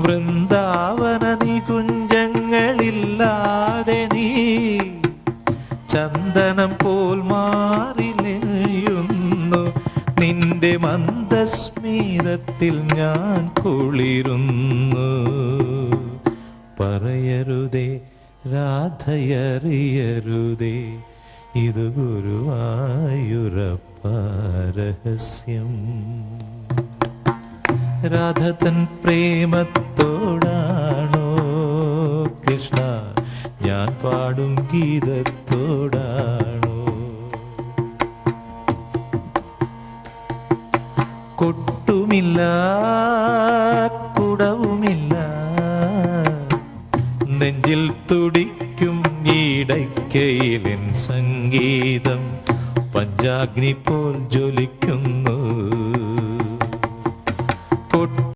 വൃന്ദാവന നികുഞ്ചങ്ങളില്ലാതെ നീ ചന്ദനം പോൽ മാറിലെയുന്നു. നിന്റെ മന്ദസ്മിതത്തിൽ ഞാൻ കുളിരുന്നു. പറയരുതേ രാധയറിയരുതേ, ഇത് ഗുരുവായൂരപ്പ രഹസ്യം. രാധ തൻ പ്രേമത്തോടാണോ കൃഷ്ണ ഞാൻ പാടും ഗീതത്തോടാണോ? കൊട്ടുമില്ല കുടവുമില്ല, നെഞ്ചിൽ തുടിക്കും ഈടയ്ക്കയിലിൻ സംഗീതം. പഞ്ചാഗ്നി പോൽ ജ്വലിക്കും